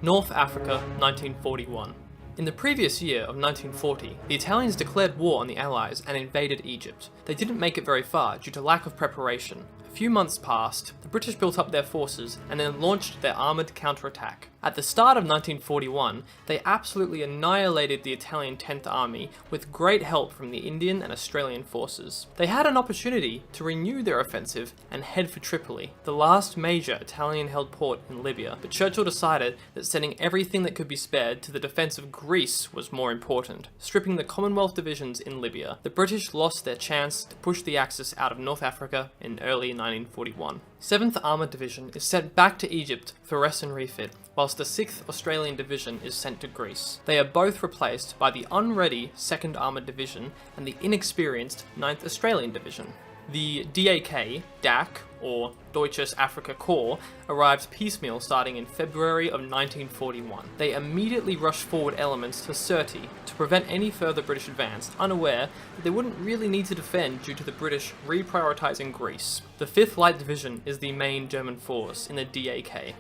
North Africa, 1941. In the previous year of 1940, the Italians declared war on the Allies and invaded Egypt. They didn't make it very far due to lack of preparation. A few months passed, the British built up their forces and then launched their armoured counterattack. At the start of 1941, they absolutely annihilated the Italian 10th Army with great help from the Indian and Australian forces. They had an opportunity to renew their offensive and head for Tripoli, the last major Italian-held port in Libya, but Churchill decided that sending everything that could be spared to the defence of Greece was more important. Stripping the Commonwealth divisions in Libya, the British lost their chance to push the Axis out of North Africa in early 1941. 7th Armoured Division is sent back to Egypt for rest and refit, whilst the 6th Australian Division is sent to Greece. They are both replaced by the unready 2nd Armoured Division and the inexperienced 9th Australian Division. The DAK, or Deutsches Afrika Korps, arrived piecemeal starting in February of 1941. They immediately rushed forward elements to Sirte to prevent any further British advance, unaware that they wouldn't really need to defend due to the British reprioritising Greece. The 5th Light Division is the main German force in the DAK.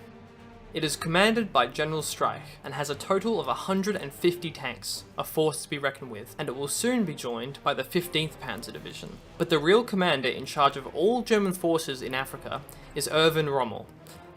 It is commanded by General Streich and has a total of 150 tanks, a force to be reckoned with, and it will soon be joined by the 15th Panzer Division. But the real commander in charge of all German forces in Africa is Erwin Rommel,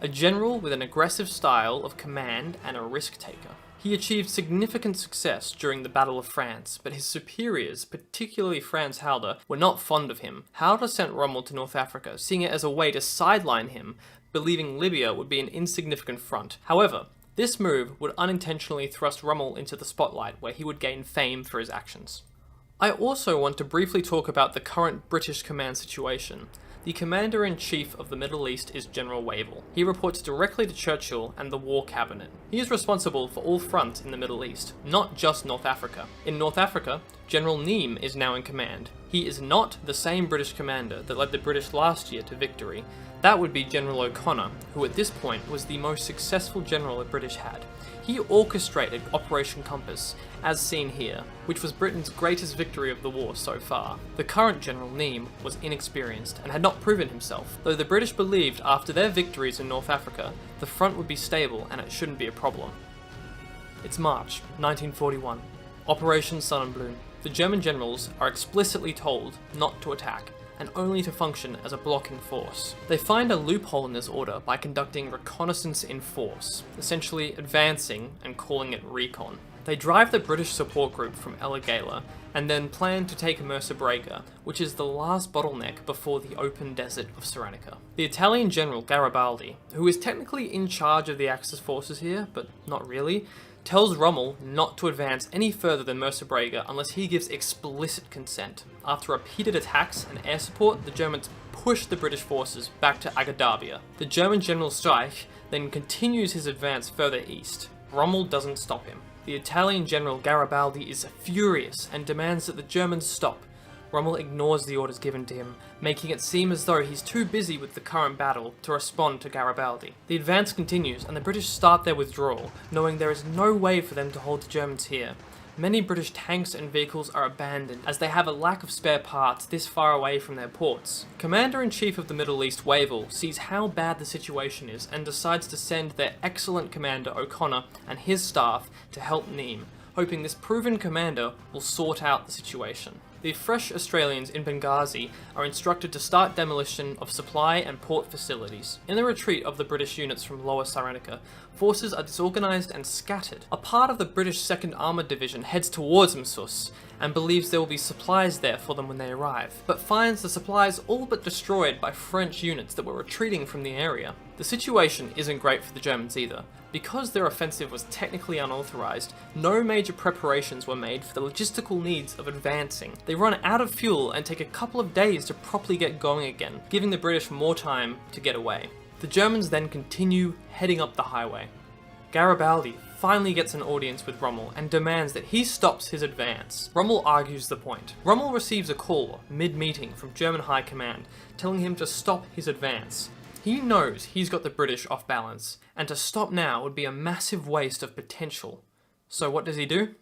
a general with an aggressive style of command and a risk-taker. He achieved significant success during the Battle of France, but his superiors, particularly Franz Halder, were not fond of him. Halder sent Rommel to North Africa, seeing it as a way to sideline him, believing Libya would be an insignificant front. However, this move would unintentionally thrust Rommel into the spotlight, where he would gain fame for his actions. I also want to briefly talk about the current British command situation. The Commander-in-Chief of the Middle East is General Wavell. He reports directly to Churchill and the War Cabinet. He is responsible for all fronts in the Middle East, not just North Africa. In North Africa, General Neame is now in command. He is not the same British commander that led the British last year to victory. That would be General O'Connor, who at this point was the most successful general the British had. He orchestrated Operation Compass, as seen here, which was Britain's greatest victory of the war so far. The current General Neame was inexperienced and had not proven himself, though the British believed after their victories in North Africa, the front would be stable and it shouldn't be a problem. It's March 1941. Operation Sonnenblume. The German generals are explicitly told not to attack, and only to function as a blocking force. They find a loophole in this order by conducting reconnaissance in force, essentially advancing and calling it recon. They drive the British support group from El Agheila and then plan to take Mersa Brega, which is the last bottleneck before the open desert of Cyrenaica. The Italian general Garibaldi, who is technically in charge of the Axis forces here, but not really, tells Rommel not to advance any further than Mersa Brega unless he gives explicit consent. After repeated attacks and air support, the Germans push the British forces back to Agadabia. The German General Streich then continues his advance further east. Rommel doesn't stop him. The Italian General Garibaldi is furious and demands that the Germans stop. Rommel ignores the orders given to him, making it seem as though he's too busy with the current battle to respond to Garibaldi. The advance continues and the British start their withdrawal, knowing there is no way for them to hold the Germans here. Many British tanks and vehicles are abandoned as they have a lack of spare parts this far away from their ports. Commander-in-Chief of the Middle East, Wavell, sees how bad the situation is and decides to send their excellent commander O'Connor and his staff to help Neame, hoping this proven commander will sort out the situation. The fresh Australians in Benghazi are instructed to start demolition of supply and port facilities. In the retreat of the British units from Lower Cyrenaica, forces are disorganised and scattered. A part of the British 2nd Armoured Division heads towards Msus and believes there will be supplies there for them when they arrive, but finds the supplies all but destroyed by French units that were retreating from the area. The situation isn't great for the Germans either. Because their offensive was technically unauthorised, no major preparations were made for the logistical needs of advancing. They run out of fuel and take a couple of days to properly get going again, giving the British more time to get away. The Germans then continue heading up the highway. Garibaldi finally gets an audience with Rommel and demands that he stops his advance. Rommel argues the point. Rommel receives a call mid-meeting from German High Command, telling him to stop his advance. He knows he's got the British off balance, and to stop now would be a massive waste of potential. So what does he do?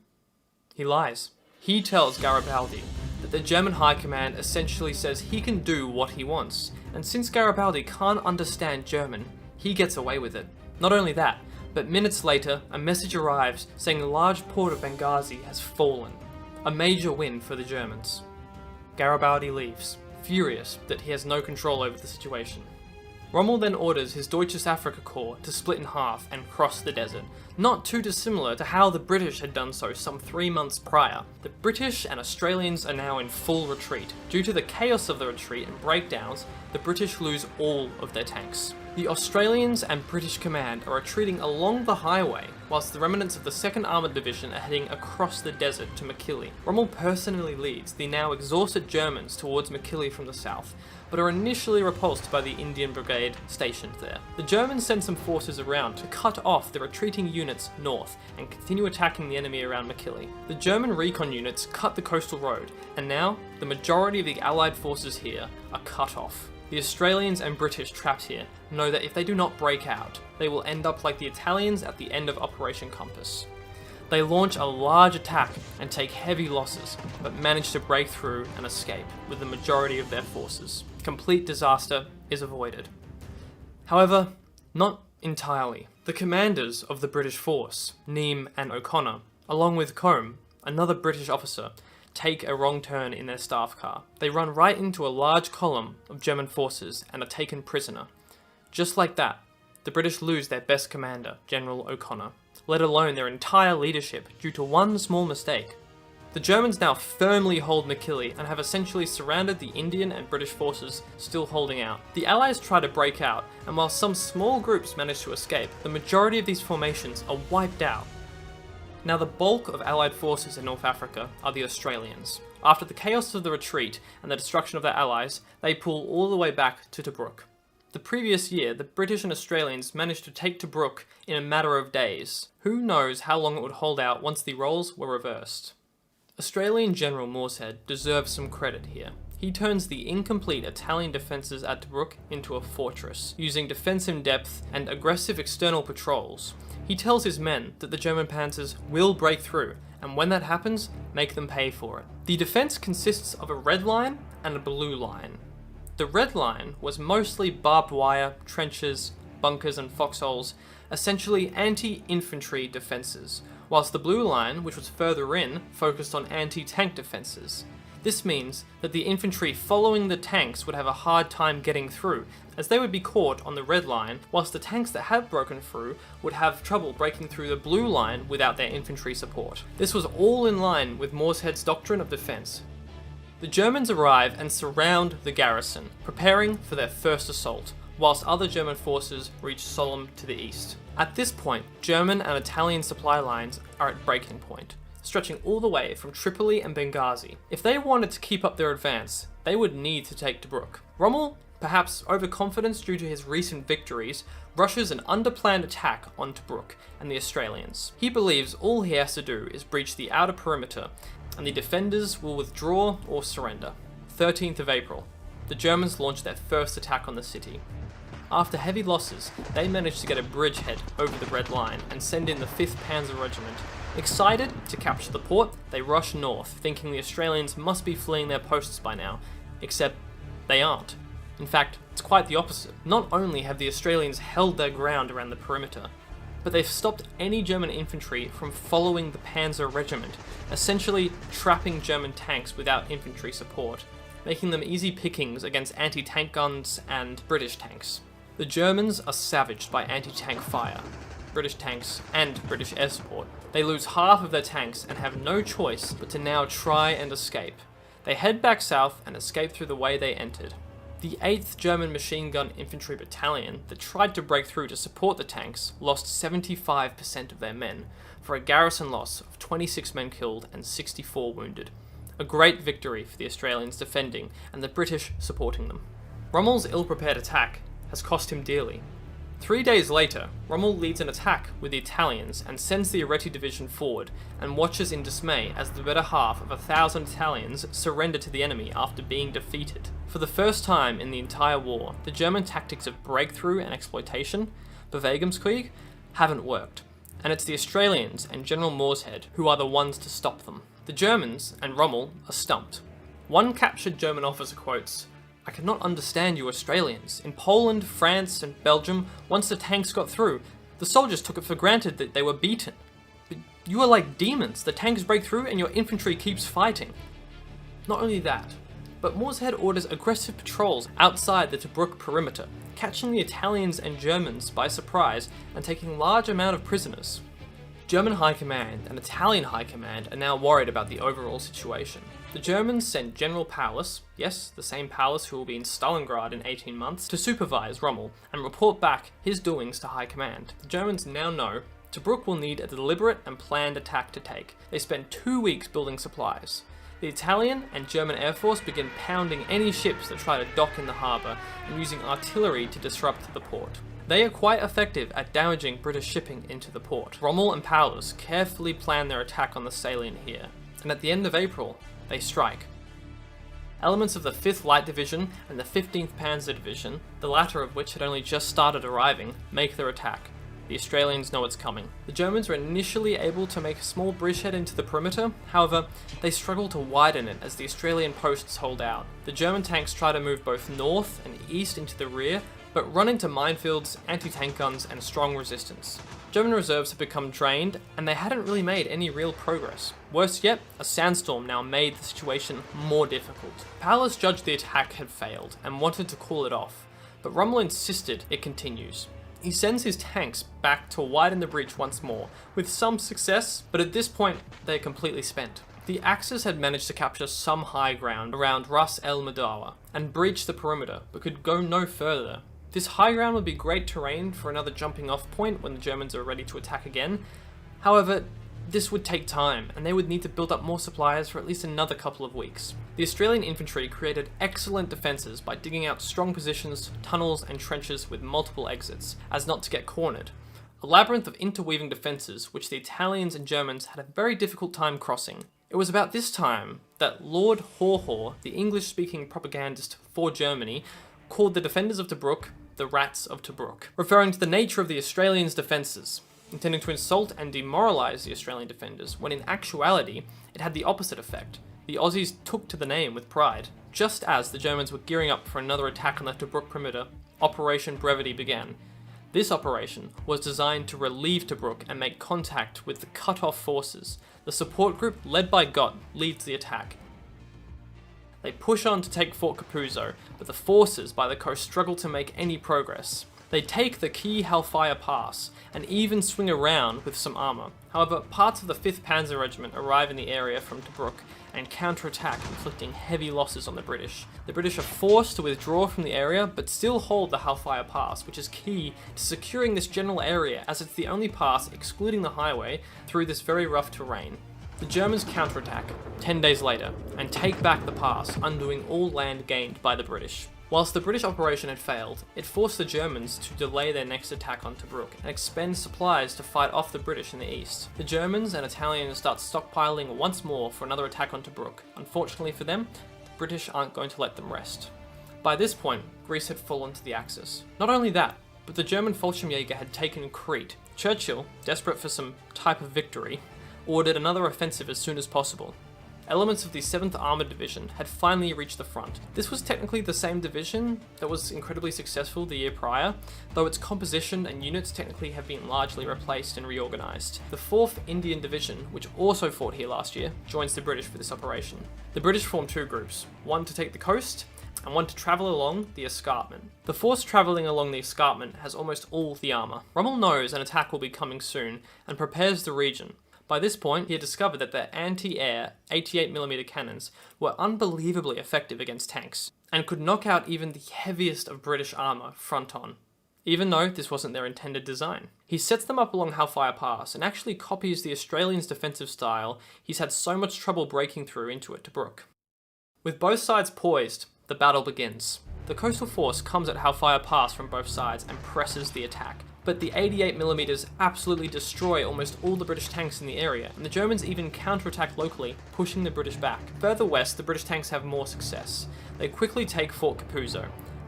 He lies. He tells Garibaldi that the German High Command essentially says he can do what he wants, and since Garibaldi can't understand German, he gets away with it. Not only that, But minutes later, a message arrives saying the large port of Benghazi has fallen. A major win for the Germans. Garibaldi leaves, furious that he has no control over the situation. Rommel then orders his Deutsches Afrika Korps to split in half and cross the desert, not too dissimilar to how the British had done so some 3 months prior. The British and Australians are now in full retreat. Due to the chaos of the retreat and breakdowns, the British lose all of their tanks. The Australians and British command are retreating along the highway, whilst the remnants of the 2nd Armoured Division are heading across the desert to Makili. Rommel personally leads the now exhausted Germans towards Makili from the south, but are initially repulsed by the Indian Brigade stationed there. The Germans send some forces around to cut off the retreating units north and continue attacking the enemy around Makili. The German recon units cut the coastal road, and now the majority of the Allied forces here are cut off. The Australians and British trapped here know that if they do not break out, they will end up like the Italians at the end of Operation Compass. They launch a large attack and take heavy losses, but manage to break through and escape with the majority of their forces. Complete disaster is avoided. However, not entirely. The commanders of the British force, Neame and O'Connor, along with Combe, another British officer, take a wrong turn in their staff car. They run right into a large column of German forces and are taken prisoner. Just like that, the British lose their best commander, General O'Connor, let alone their entire leadership due to one small mistake. The Germans now firmly hold Makili and have essentially surrounded the Indian and British forces still holding out. The Allies try to break out, and while some small groups manage to escape, the majority of these formations are wiped out. Now, the bulk of Allied forces in North Africa are the Australians. After the chaos of the retreat and the destruction of their allies, they pull all the way back to Tobruk. The previous year, the British and Australians managed to take Tobruk in a matter of days. Who knows how long it would hold out once the roles were reversed. Australian General Morshead deserves some credit here. He turns the incomplete Italian defences at Tobruk into a fortress, using defence in depth and aggressive external patrols. He tells his men that the German panzers will break through, and when that happens, make them pay for it. The defence consists of a red line and a blue line. The red line was mostly barbed wire, trenches, bunkers and foxholes, essentially anti-infantry defences, whilst the blue line, which was further in, focused on anti-tank defences. This means that the infantry following the tanks would have a hard time getting through, as they would be caught on the red line, whilst the tanks that have broken through would have trouble breaking through the blue line without their infantry support. This was all in line with Morshead's doctrine of defence. The Germans arrive and surround the garrison, preparing for their first assault, whilst other German forces reach Sollum to the east. At this point, German and Italian supply lines are at breaking point, stretching all the way from Tripoli and Benghazi. If they wanted to keep up their advance, they would need to take Tobruk. Rommel, perhaps overconfident due to his recent victories, rushes an underplanned attack on Tobruk and the Australians. He believes all he has to do is breach the outer perimeter, and the defenders will withdraw or surrender. 13th of April, the Germans launch their first attack on the city. After heavy losses, they manage to get a bridgehead over the Red Line and send in the 5th Panzer Regiment. Excited to capture the port, they rush north, thinking the Australians must be fleeing their posts by now, except they aren't. In fact, it's quite the opposite. Not only have the Australians held their ground around the perimeter, but they've stopped any German infantry from following the Panzer Regiment, essentially trapping German tanks without infantry support, making them easy pickings against anti-tank guns and British tanks. The Germans are savaged by anti-tank fire, British tanks and British air support. They lose half of their tanks and have no choice but to now try and escape. They head back south and escape through the way they entered. The 8th German Machine Gun Infantry Battalion that tried to break through to support the tanks lost 75% of their men, for a garrison loss of 26 men killed and 64 wounded. A great victory for the Australians defending and the British supporting them. Rommel's ill-prepared attack has cost him dearly. 3 days later, Rommel leads an attack with the Italians and sends the Areti division forward and watches in dismay as the better half of 1,000 Italians surrender to the enemy after being defeated. For the first time in the entire war, the German tactics of breakthrough and exploitation, Bewegungskrieg, haven't worked, and it's the Australians and General Morshead who are the ones to stop them. The Germans and Rommel are stumped. One captured German officer quotes, "I cannot understand you Australians. In Poland, France and Belgium, once the tanks got through, The soldiers took it for granted that they were beaten. But you are like demons. The tanks break through and your infantry keeps fighting. Not only that, but Mooreshead orders aggressive patrols outside the Tobruk perimeter, catching the Italians and Germans by surprise and taking large amount of prisoners. German High Command and Italian High Command are now worried about the overall situation. The Germans sent General Paulus, yes, the same Paulus who will be in Stalingrad in 18 months, to supervise Rommel and report back his doings to High Command. The Germans now know Tobruk will need a deliberate and planned attack to take. They spend 2 weeks building supplies. The Italian and German Air Force begin pounding any ships that try to dock in the harbour and using artillery to disrupt the port. They are quite effective at damaging British shipping into the port. Rommel and Paulus carefully plan their attack on the Salient here, and at the end of April, they strike. Elements of the 5th Light Division and the 15th Panzer Division, the latter of which had only just started arriving, make their attack. The Australians know it's coming. The Germans were initially able to make a small bridgehead into the perimeter, however, they struggle to widen it as the Australian posts hold out. The German tanks try to move both north and east into the rear, but run into minefields, anti-tank guns, and strong resistance. German reserves had become drained, and they hadn't really made any real progress. Worse yet, a sandstorm now made the situation more difficult. Paulus judged the attack had failed, and wanted to call it off, but Rommel insisted it continues. He sends his tanks back to widen the bridge once more, with some success, but at this point, they're completely spent. The Axis had managed to capture some high ground around Ras El Madawa, and breach the perimeter, but could go no further. This high ground would be great terrain for another jumping off point when the Germans are ready to attack again. However, this would take time, and they would need to build up more supplies for at least another couple of weeks. The Australian infantry created excellent defences by digging out strong positions, tunnels and trenches with multiple exits, as not to get cornered. A labyrinth of interweaving defences which the Italians and Germans had a very difficult time crossing. It was about this time that Lord Haw, the English-speaking propagandist for Germany, called the defenders of Tobruk the Rats of Tobruk, referring to the nature of the Australians' defences, intending to insult and demoralise the Australian defenders, when in actuality, it had the opposite effect. The Aussies took to the name with pride. Just as the Germans were gearing up for another attack on the Tobruk perimeter, Operation Brevity began. This operation was designed to relieve Tobruk and make contact with the cut-off forces. The support group, led by Gott, leads the attack. They push on to take Fort Capuzzo, but the forces by the coast struggle to make any progress. They take the key Hellfire Pass, and even swing around with some armour. However, parts of the 5th Panzer Regiment arrive in the area from Tobruk and counterattack, inflicting heavy losses on the British. The British are forced to withdraw from the area, but still hold the Hellfire Pass, which is key to securing this general area, as it's the only pass, excluding the highway, through this very rough terrain. The Germans counterattack 10 days later, and take back the pass, undoing all land gained by the British. Whilst the British operation had failed, it forced the Germans to delay their next attack on Tobruk and expend supplies to fight off the British in the east. The Germans and Italians start stockpiling once more for another attack on Tobruk. Unfortunately for them, the British aren't going to let them rest. By this point, Greece had fallen to the Axis. Not only that, but the German Fallschirmjäger had taken Crete. Churchill, desperate for some type of victory, ordered another offensive as soon as possible. Elements of the 7th Armoured Division had finally reached the front. This was technically the same division that was incredibly successful the year prior, though its composition and units technically have been largely replaced and reorganised. The 4th Indian Division, which also fought here last year, joins the British for this operation. The British form 2 groups, one to take the coast, and one to travel along the escarpment. The force travelling along the escarpment has almost all the armour. Rommel knows an attack will be coming soon, and prepares the region. By this point, he had discovered that their anti-air 88mm cannons were unbelievably effective against tanks, and could knock out even the heaviest of British armour front on, even though this wasn't their intended design. He sets them up along Hellfire Pass, and actually copies the Australians' defensive style he's had so much trouble breaking through into at Tobruk. With both sides poised, the battle begins. The coastal force comes at Hellfire Pass from both sides and presses the attack. But the 88mm absolutely destroy almost all the British tanks in the area, and the Germans even counterattack locally, pushing the British back. Further west, the British tanks have more success. They quickly take Fort Capuzzo.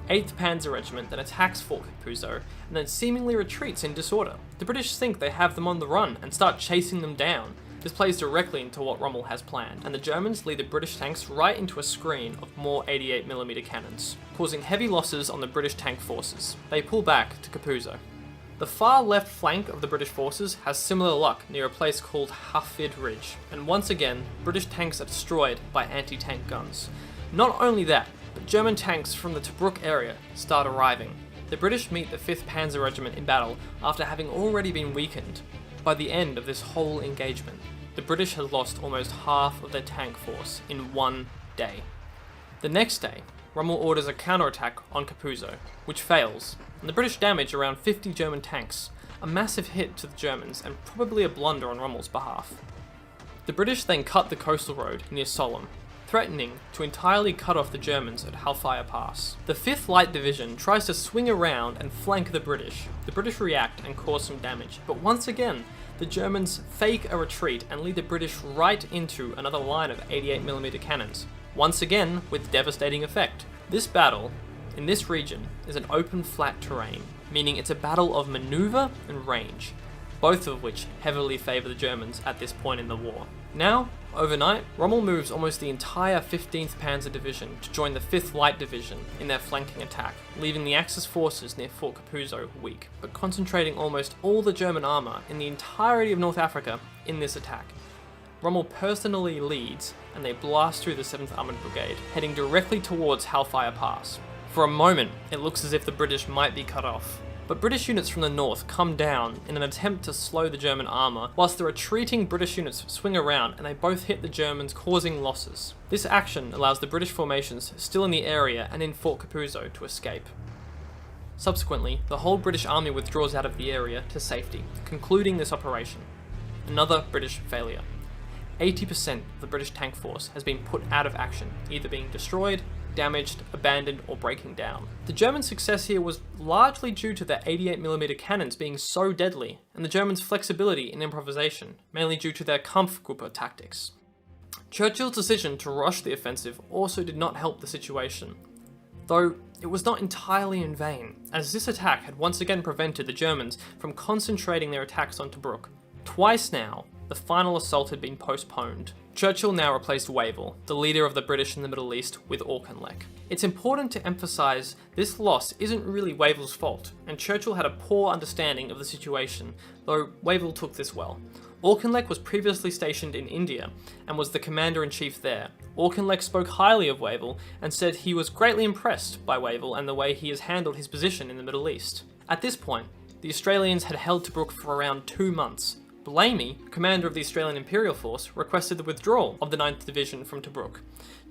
8th Panzer Regiment then attacks Fort Capuzzo, and then seemingly retreats in disorder. The British think they have them on the run, and start chasing them down. This plays directly into what Rommel has planned, and the Germans lead the British tanks right into a screen of more 88mm cannons, causing heavy losses on the British tank forces. They pull back to Capuzzo. The far left flank of the British forces has similar luck near a place called Hafid Ridge, and once again, British tanks are destroyed by anti-tank guns. Not only that, but German tanks from the Tobruk area start arriving. The British meet the 5th Panzer Regiment in battle after having already been weakened. By the end of this whole engagement, the British had lost almost half of their tank force in one day. The next day, Rommel orders a counterattack on Capuzzo, which fails, and the British damage around 50 German tanks, a massive hit to the Germans and probably a blunder on Rommel's behalf. The British then cut the coastal road near Salient, threatening to entirely cut off the Germans at Hellfire Pass. The 5th Light Division tries to swing around and flank the British. The British react and cause some damage, but once again, the Germans fake a retreat and lead the British right into another line of 88mm cannons, once again with devastating effect. This battle, in this region, is an open flat terrain, meaning it's a battle of maneuver and range, both of which heavily favour the Germans at this point in the war. Now, overnight, Rommel moves almost the entire 15th Panzer Division to join the 5th Light Division in their flanking attack, leaving the Axis forces near Fort Capuzzo weak, but concentrating almost all the German armour in the entirety of North Africa in this attack. Rommel personally leads, and they blast through the 7th Armoured Brigade, heading directly towards Hellfire Pass. For a moment, it looks as if the British might be cut off, but British units from the north come down in an attempt to slow the German armour, whilst the retreating British units swing around and they both hit the Germans, causing losses. This action allows the British formations still in the area and in Fort Capuzzo to escape. Subsequently, the whole British army withdraws out of the area to safety, concluding this operation. Another British failure. 80% of the British tank force has been put out of action, either being destroyed, damaged, abandoned, or breaking down. The German success here was largely due to their 88mm cannons being so deadly, and the Germans' flexibility in improvisation, mainly due to their Kampfgruppe tactics. Churchill's decision to rush the offensive also did not help the situation, though it was not entirely in vain, as this attack had once again prevented the Germans from concentrating their attacks on Tobruk. Twice now, the final assault had been postponed. Churchill now replaced Wavell, the leader of the British in the Middle East, with Auchinleck. It's important to emphasise this loss isn't really Wavell's fault, and Churchill had a poor understanding of the situation, though Wavell took this well. Auchinleck was previously stationed in India, and was the commander-in-chief there. Auchinleck spoke highly of Wavell, and said he was greatly impressed by Wavell and the way he has handled his position in the Middle East. At this point, the Australians had held Tobruk for around 2 months. Blamey, commander of the Australian Imperial Force, requested the withdrawal of the 9th Division from Tobruk,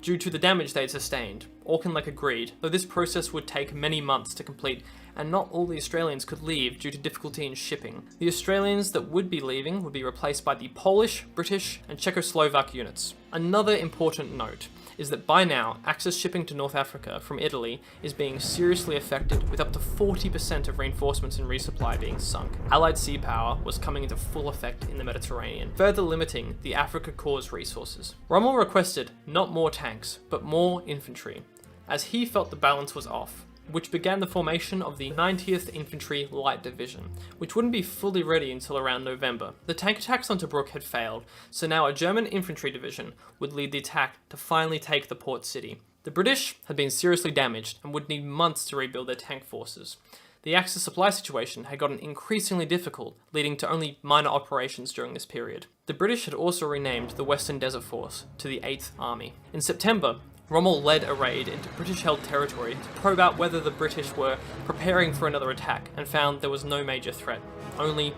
due to the damage they had sustained. Auchinleck agreed, though this process would take many months to complete, and not all the Australians could leave due to difficulty in shipping. The Australians that would be leaving would be replaced by the Polish, British, and Czechoslovak units. Another important note is that by now, Axis shipping to North Africa from Italy is being seriously affected, with up to 40% of reinforcements and resupply being sunk. Allied sea power was coming into full effect in the Mediterranean, further limiting the Africa Corps' resources. Rommel requested not more tanks, but more infantry, as he felt the balance was off, which began the formation of the 90th Infantry Light Division, which wouldn't be fully ready until around November. The tank attacks on Tobruk had failed, so now a German infantry division would lead the attack to finally take the port city. The British had been seriously damaged and would need months to rebuild their tank forces. The Axis supply situation had gotten increasingly difficult, leading to only minor operations during this period. The British had also renamed the Western Desert Force to the 8th Army. In September, Rommel led a raid into British-held territory to probe out whether the British were preparing for another attack, and found there was no major threat. Only,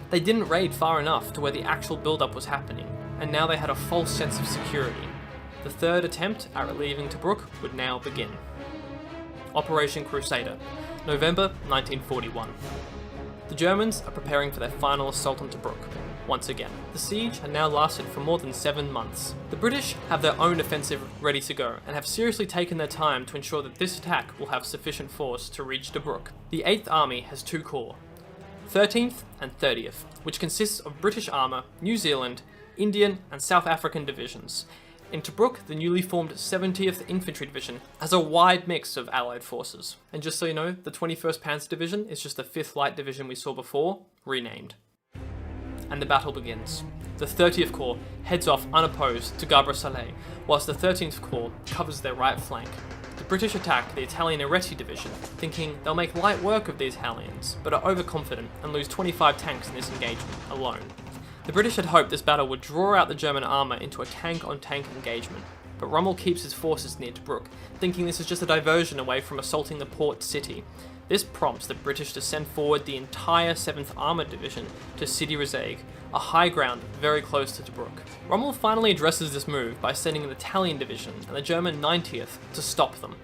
they didn't raid far enough to where the actual build-up was happening, and now they had a false sense of security. The third attempt at relieving Tobruk would now begin. Operation Crusader, November 1941. The Germans are preparing for their final assault on Tobruk. Once again, the siege had now lasted for more than 7 months. The British have their own offensive ready to go, and have seriously taken their time to ensure that this attack will have sufficient force to reach Tobruk. The 8th Army has 2 corps, 13th and 30th, which consists of British armour, New Zealand, Indian and South African divisions. In Tobruk, the newly formed 70th Infantry Division has a wide mix of Allied forces. And just so you know, the 21st Panzer Division is just the 5th Light Division we saw before, renamed. And the battle begins. The 30th Corps heads off unopposed to Gabra Saleh, whilst the 13th Corps covers their right flank. The British attack the Italian Areti division, thinking they'll make light work of the Italians, but are overconfident and lose 25 tanks in this engagement alone. The British had hoped this battle would draw out the German armour into a tank-on-tank engagement, but Rommel keeps his forces near Tobruk, thinking this is just a diversion away from assaulting the port city. This prompts the British to send forward the entire 7th Armoured Division to Sidi Rezaiq, a high ground very close to Tobruk. Rommel finally addresses this move by sending an Italian division and the German 90th to stop them,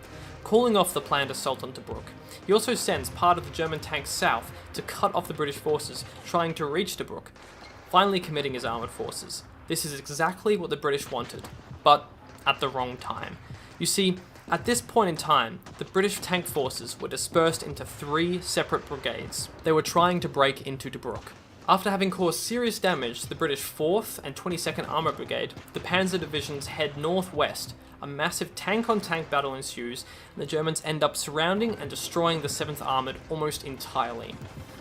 calling off the planned assault on Tobruk. He also sends part of the German tanks south to cut off the British forces trying to reach Tobruk, finally committing his armoured forces. This is exactly what the British wanted, but at the wrong time. You see, at this point in time, the British tank forces were dispersed into 3 separate brigades. They were trying to break into Tobruk. After having caused serious damage to the British 4th and 22nd Armoured Brigade, the Panzer divisions head northwest. A massive tank-on-tank battle ensues, and the Germans end up surrounding and destroying the 7th Armoured almost entirely.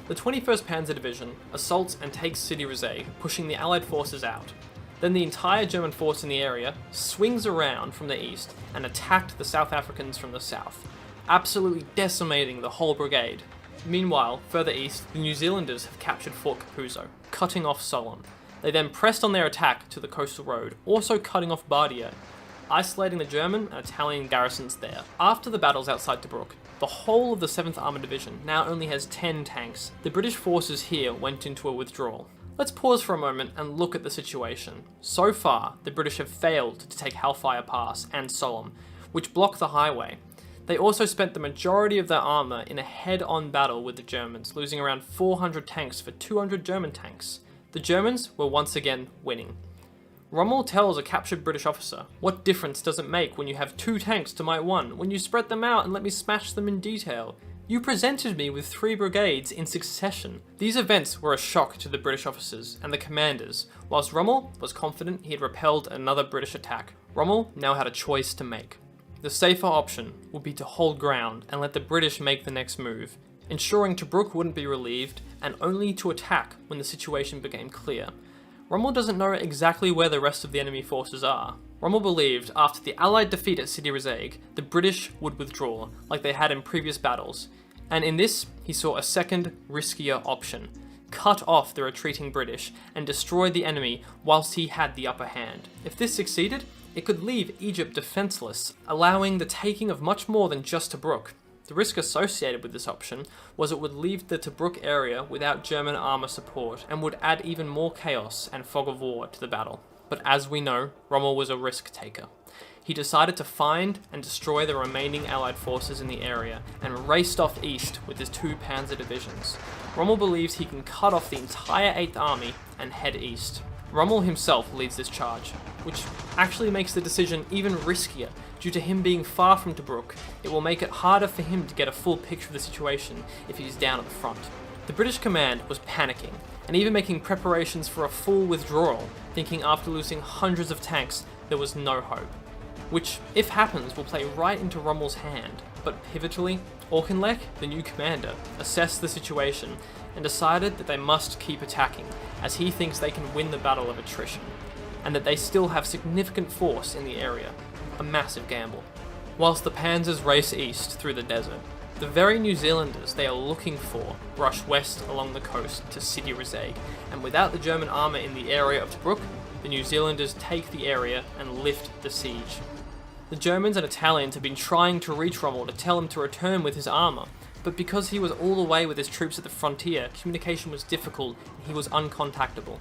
The 21st Panzer Division assaults and takes Sidi Rezaiq, pushing the Allied forces out. Then the entire German force in the area swings around from the east and attacked the South Africans from the south, absolutely decimating the whole brigade. Meanwhile, further east, the New Zealanders have captured Fort Capuzzo, cutting off Salient. They then pressed on their attack to the coastal road, also cutting off Bardia, isolating the German and Italian garrisons there. After the battles outside Tobruk, the whole of the 7th Armoured Division now only has 10 tanks. The British forces here went into a withdrawal. Let's pause for a moment and look at the situation. So far, the British have failed to take Hellfire Pass and Somme, which block the highway. They also spent the majority of their armour in a head-on battle with the Germans, losing around 400 tanks for 200 German tanks. The Germans were once again winning. Rommel tells a captured British officer, "What difference does it make when you have 2 tanks to my 1, when you spread them out and let me smash them in detail? You presented me with 3 brigades in succession." These events were a shock to the British officers and the commanders. Whilst Rommel was confident he had repelled another British attack, Rommel now had a choice to make. The safer option would be to hold ground and let the British make the next move, ensuring Tobruk wouldn't be relieved, and only to attack when the situation became clear. Rommel doesn't know exactly where the rest of the enemy forces are. Rommel believed after the Allied defeat at Sidi Rezaiq, the British would withdraw, like they had in previous battles, and in this, he saw a second, riskier option: cut off the retreating British and destroy the enemy whilst he had the upper hand. If this succeeded, it could leave Egypt defenseless, allowing the taking of much more than just Tobruk. The risk associated with this option was it would leave the Tobruk area without German armour support and would add even more chaos and fog of war to the battle. But as we know, Rommel was a risk taker. He decided to find and destroy the remaining Allied forces in the area and raced off east with his 2 panzer divisions. Rommel believes he can cut off the entire 8th Army and head east. Rommel himself leads this charge, which actually makes the decision even riskier. Due to him being far from Tobruk, it will make it harder for him to get a full picture of the situation if he's down at the front. The British command was panicking, and even making preparations for a full withdrawal, thinking after losing hundreds of tanks there was no hope. Which, if happens, will play right into Rommel's hand. But pivotally, Auchinleck, the new commander, assessed the situation and decided that they must keep attacking, as he thinks they can win the battle of attrition, and that they still have significant force in the area. A massive gamble. Whilst the panzers race east through the desert, the very New Zealanders they are looking for rush west along the coast to Sidi Rezaiq, and without the German armour in the area of Tobruk, the New Zealanders take the area and lift the siege. The Germans and Italians have been trying to reach Rommel to tell him to return with his armour, but because he was all the way with his troops at the frontier, communication was difficult and he was uncontactable.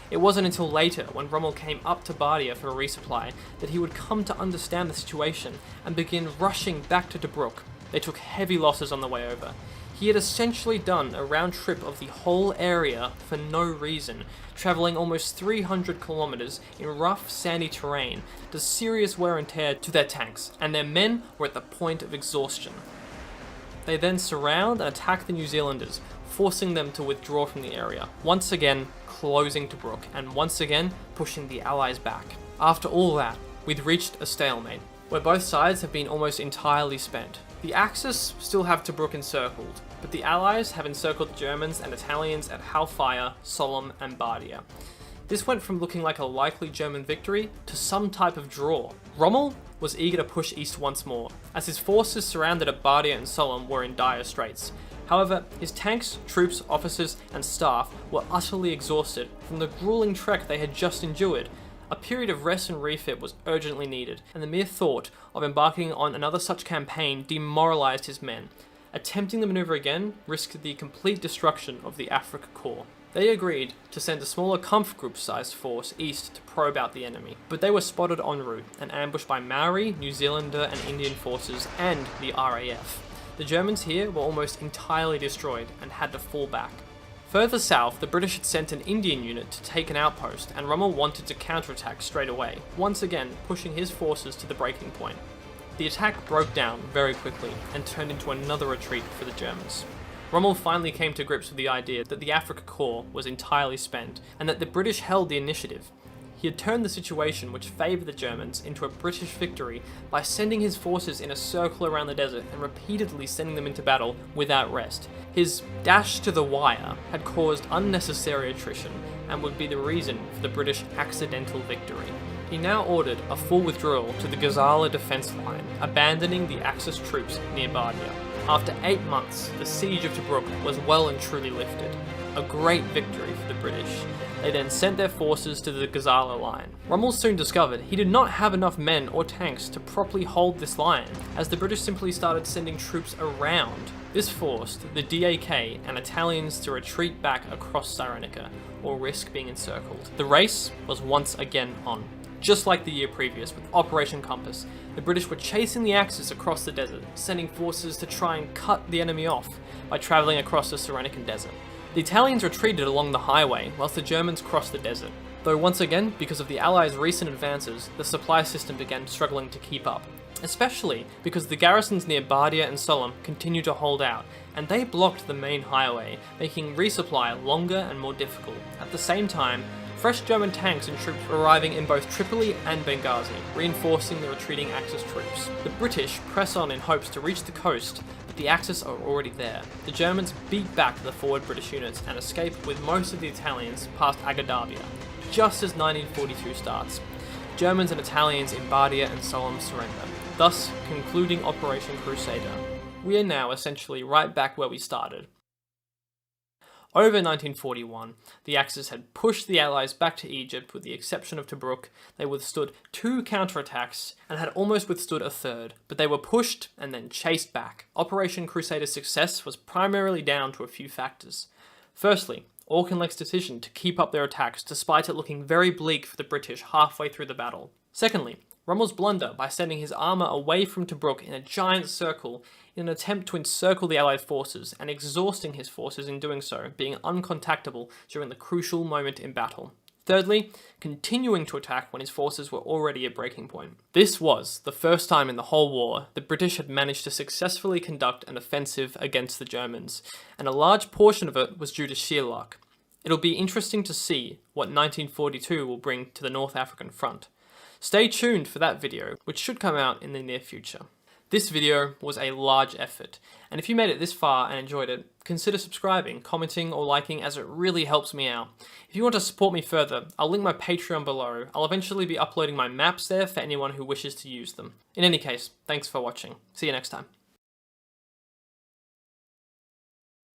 It wasn't until later, when Rommel came up to Bardia for a resupply, that he would come to understand the situation and begin rushing back to Tobruk. They took heavy losses on the way over. He had essentially done a round trip of the whole area for no reason, travelling almost 300 kilometres in rough, sandy terrain, to serious wear and tear to their tanks, and their men were at the point of exhaustion. They then surround and attack the New Zealanders, forcing them to withdraw from the area, once again closing Tobruk, and once again pushing the Allies back. After all that, we'd reached a stalemate, where both sides have been almost entirely spent. The Axis still have Tobruk encircled, but the Allies have encircled Germans and Italians at Hellfire, Somme and Bardia. This went from looking like a likely German victory to some type of draw. Rommel was eager to push east once more, as his forces surrounded at Bardia and Salient were in dire straits. However, his tanks, troops, officers, and staff were utterly exhausted from the grueling trek they had just endured. A period of rest and refit was urgently needed, and the mere thought of embarking on another such campaign demoralized his men. Attempting the maneuver again risked the complete destruction of the Afrika Korps. They agreed to send a smaller Kampfgruppe-sized force east to probe out the enemy, but they were spotted en route and ambushed by Maori, New Zealander and Indian forces and the RAF. The Germans here were almost entirely destroyed and had to fall back. Further south, the British had sent an Indian unit to take an outpost, and Rommel wanted to counterattack straight away, once again pushing his forces to the breaking point. The attack broke down very quickly and turned into another retreat for the Germans. Rommel finally came to grips with the idea that the Afrika Korps was entirely spent, and that the British held the initiative. He had turned the situation which favoured the Germans into a British victory by sending his forces in a circle around the desert and repeatedly sending them into battle without rest. His dash to the wire had caused unnecessary attrition and would be the reason for the British accidental victory. He now ordered a full withdrawal to the Gazala defence line, abandoning the Axis troops near Bardia. After 8 months, the siege of Tobruk was well and truly lifted. A great victory for the British. They then sent their forces to the Gazala line. Rommel soon discovered he did not have enough men or tanks to properly hold this line, as the British simply started sending troops around. This forced the DAK and Italians to retreat back across Cyrenaica, or risk being encircled. The race was once again on. Just like the year previous with Operation Compass, the British were chasing the Axis across the desert, sending forces to try and cut the enemy off by travelling across the Cyrenaican desert. The Italians retreated along the highway, whilst the Germans crossed the desert. Though once again, because of the Allies' recent advances, the supply system began struggling to keep up. Especially because the garrisons near Bardia and Salient continued to hold out, and they blocked the main highway, making resupply longer and more difficult. At the same time, fresh German tanks and troops were arriving in both Tripoli and Benghazi, reinforcing the retreating Axis troops. The British press on in hopes to reach the coast, but the Axis are already there. The Germans beat back the forward British units and escape with most of the Italians past Agadabia. Just as 1942 starts, Germans and Italians in Bardia and Salient surrender, thus concluding Operation Crusader. We are now essentially right back where we started. Over 1941, the Axis had pushed the Allies back to Egypt with the exception of Tobruk. They withstood 2 counterattacks and had almost withstood a third, but they were pushed and then chased back. Operation Crusader's success was primarily down to a few factors. Firstly, Auchinleck's decision to keep up their attacks despite it looking very bleak for the British halfway through the battle. Secondly, Rommel's blunder by sending his armour away from Tobruk in a giant circle in an attempt to encircle the Allied forces and exhausting his forces in doing so, being uncontactable during the crucial moment in battle. Thirdly, continuing to attack when his forces were already at breaking point. This was the first time in the whole war the British had managed to successfully conduct an offensive against the Germans, and a large portion of it was due to sheer luck. It'll be interesting to see what 1942 will bring to the North African front. Stay tuned for that video, which should come out in the near future. This video was a large effort, and if you made it this far and enjoyed it, consider subscribing, commenting, or liking, as it really helps me out. If you want to support me further, I'll link my Patreon below. I'll eventually be uploading my maps there for anyone who wishes to use them. In any case, thanks for watching. See you next time.